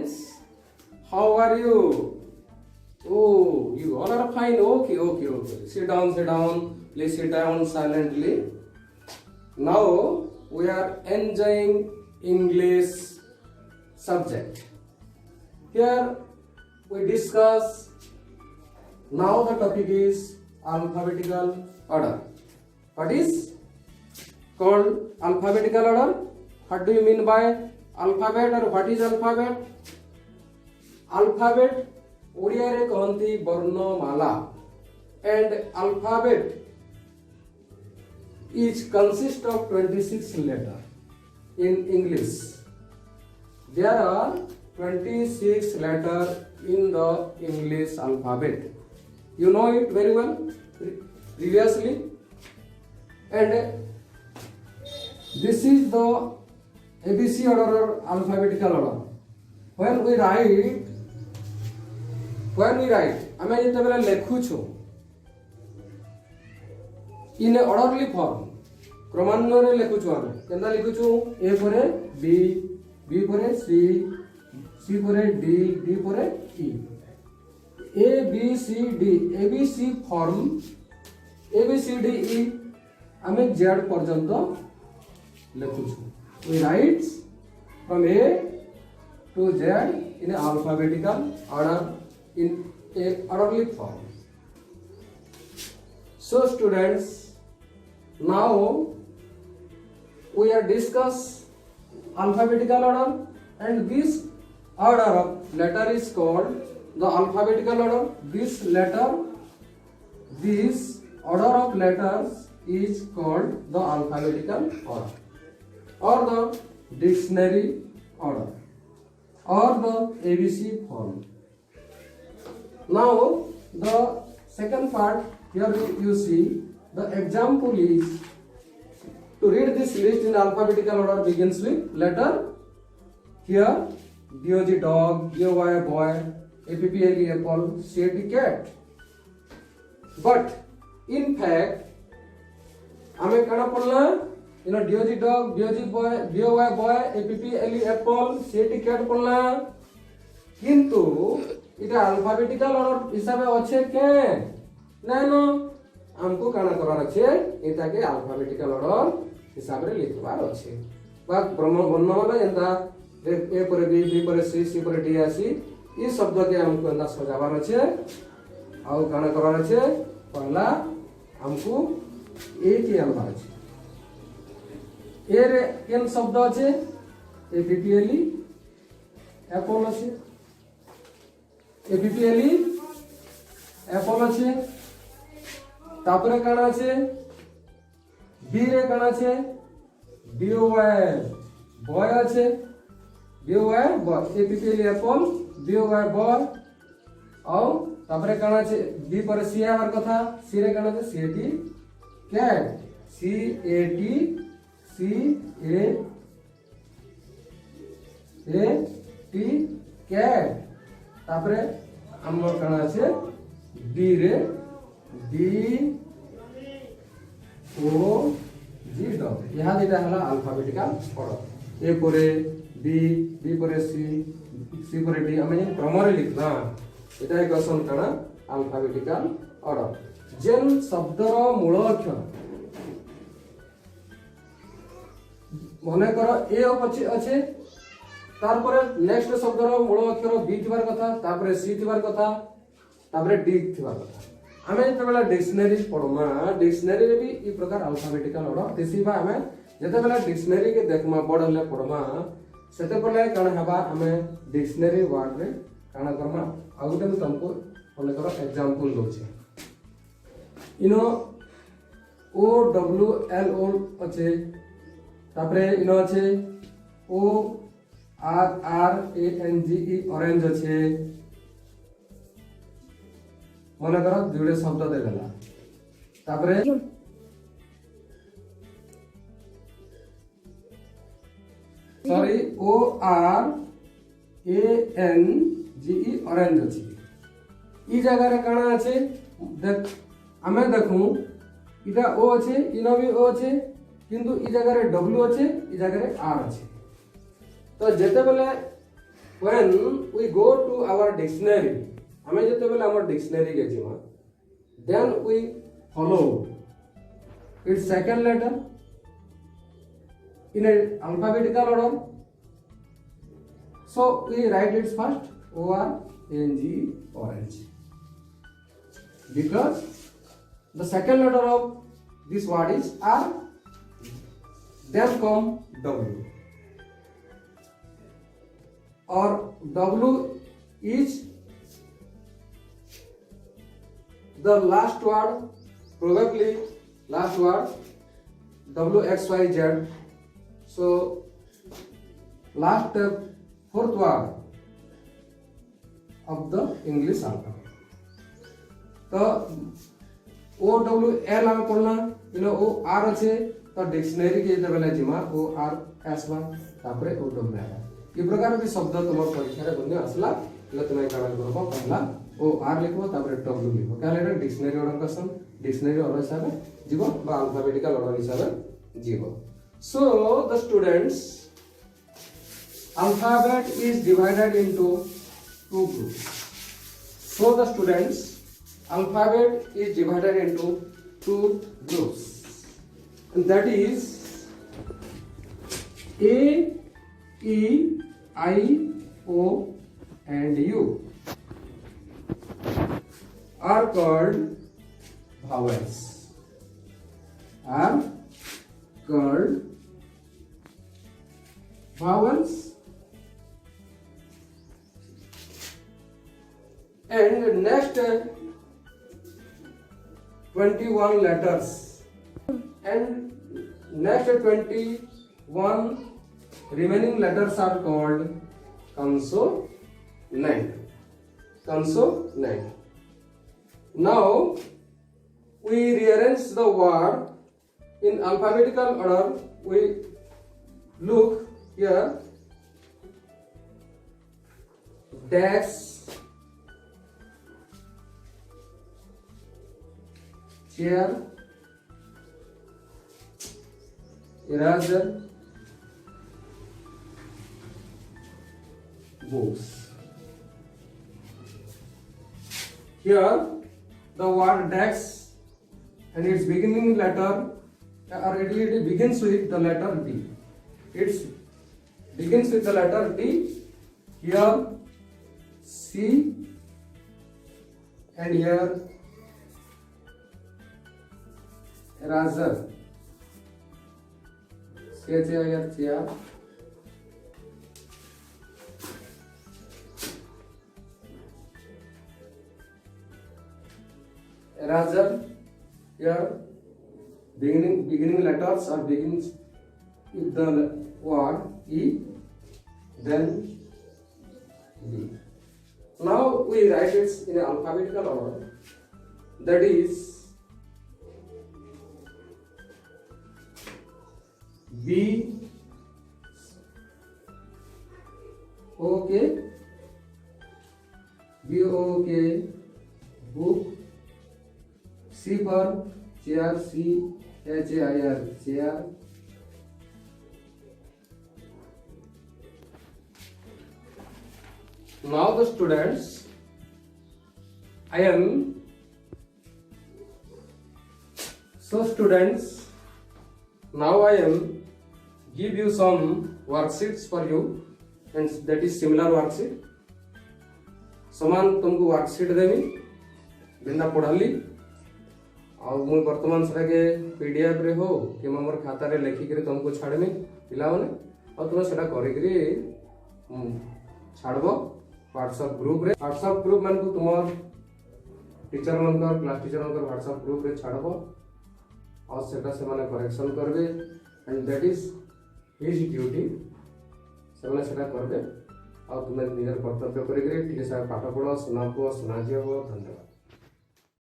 students. How are you? Oh, you all are fine. Okay. Sit down. Please sit down silently. Now we are enjoying English subject. Here we discuss. Now the topic is alphabetical order. What is called alphabetical order? What do you mean by alphabet or what is alphabet? Alphabet Odia रे कहंती वर्णमाला and alphabet is consist of 26 letter in English. There are 26 letter in the English alphabet. You know it very well previously, and this is the ABC order or alphabetical order. When we write ଆମେ ଯେତେବେଳେ ଲେଖୁଛୁ in a orderly form କ୍ରମାନ୍ୱୟରେ ଲେଖୁଛୁ ଆମେ କେନ୍ତା ଲେଖୁଛୁ A ପରେ B, B ପରେ C, C ପରେ D, D ପରେ E. A B C D ABC form A B C D E ଆମେ Z ପର୍ଯ୍ୟନ୍ତ ଲେଖୁଛୁ. We write from A to Z in a alphabetical order in a orderly form. So students, now we are discuss alphabetical order, and this order of letter is called the alphabetical order. This order of letters is called the alphabetical order or the dictionary order or the ABC form. Now the second part, here you see the example is to read this list in alphabetical order begins with letter. Here DOG dog, BOY boy, APPLE apple, CAT cat. But in fact हमें कना पढ़ना DOG dog, BOG boy, BOY boy, APPLE apple, CAT cat पढ़ना, किंतु इटा alphabetical order हिसाबे अच्छे के नानो हमको काना करार अच्छे इटा के अल्फाबेटिकल ऑर्डर हिसाबे लिखवार अच्छे बात वर्णमाला एंदा ए पर बी, बी पर सी, सी पर डी आसी ई शब्द के हमको एंदा सजावार अच्छे आउ काना करार अच्छे पहला हमको ए की अलवा अच्छे ए रे केन शब्द अच्छे एपीपीएलई एप्पल अच्छे एपीपीएलई एप्पल अच्छे तापरे काना अच्छे बी रे काना अच्छे बीओवाई बॉय अच्छे बीओवाई बॉय एपीपीएलई एप्पल बीओवाई बॉय और तापरे काना अच्छे बी पर सी आवर कथा सी रे काना अच्छे C A T cat C A T C A T cat तापरे हमर काना আছে बी रे बी ओ जी डॉग यहाँ जेटा हला अल्फाबेटिकल ऑर्डर ए परे बी, बी परे सी, सी परे डी हम जे क्रम रे लिखना एटा एक असन काना अल्फाबेटिकल ऑर्डर जेन शब्दर मूल अक्षर मने करो ए अच्छे तार पर नेक्स्ट शब्दर मूल अक्षर बी थिबार कथा तापर सी थिबार कथा तापर डी थिबार कथा हमें जेतेबेला डिक्शनरी पढमा डिक्शनरी रे भी ई प्रकार अल्फाबेटिकल ऑर्डर देसीबा हमें जेतेबेला डिक्शनरी के देखमा पढले पढमा सेते पले काना हबा हमें डिक्शनरी वर्ड रे काना करमा आ गुटे तुमको फॉलो करो एग्जांपल दोछे इनो ओ डब्ल्यू एल ओ अच्छे तापर इनो अच्छे ओ RRANGE ऑरेंज अच्छे मन कर दुटे शब्द देला तापरे सॉरी ORANGE ऑरेंज अच्छे ई जगह रे काना अच्छे देख हमें देखू इटा ओ अच्छे इनो भी ओ अच्छे किंतु ई जगह रे W अच्छे ई जगह रे R अच्छे तो जेते बेले when we go to our dictionary, हमें जते बेले हमर डिक्शनरी के जिमा, then we follow its second letter in a alphabetical order. So we write its first O-R-N-G, orange, because the second letter of this word is R, then come W, or W is the last word, probably last word, WXYZ. So last fourth word of the English alphabet. तो OWL आम पढ़ना इनो OR अच्छे तो dictionary के जब बेला जिमा ORS बा तापरे OWL ये प्रकार के शब्द तुम्हारे परीक्षा रे बन्ने असला ले तुम्हें काढा करबो पहला OR लिखबो तापरे W लिखबो काले रे डिक्शनरी ऑर्डर कसन डिक्शनरी ऑर्डर हिसाब जीवो बा अल्फाबेटिकल ऑर्डर हिसाब जीवो. So the students, alphabet is divided into two groups. So the students, alphabet is divided into two groups, and that is A, E, I, O, and U are called vowels. Are called vowels, and next 21 letters, and next 21 remaining letters are called consonant. Consonant. Now we rearrange the word in alphabetical order. We look here, dash, chair, eraser, books. Here the word dash and its beginning letter, or it begins with the letter D. It begins with the letter D. Here C, and here eraser, chair, eraser. Here beginning letters or begins with the word E, then D. Now we write it in alphabetical order, that is B, OK, BOK, book. C for chair, CHAIR, chair. Now the students, now I am give you some worksheets for you, and that is similar worksheet. समान तुमको worksheet देवी बिना पढ़ली आ मुई वर्तमान सके PDF रे हो कि मोर खाता रे लिखि के तुमको छाड़मी पिलाओने और तुम सेटा करि करी छाड़बो व्हाट्सएप ग्रुप मान को तुम टीचर मनकर क्लास टीचर मनकर व्हाट्सएप ग्रुप रे छाड़बो और सेटा से माने करेक्शन करबे, and that is his duty. से माने सेटा करबे और तुम्हें निजर कर्तव्य करी ठीक से पाठ पढ़ो, सुना धन्यवाद.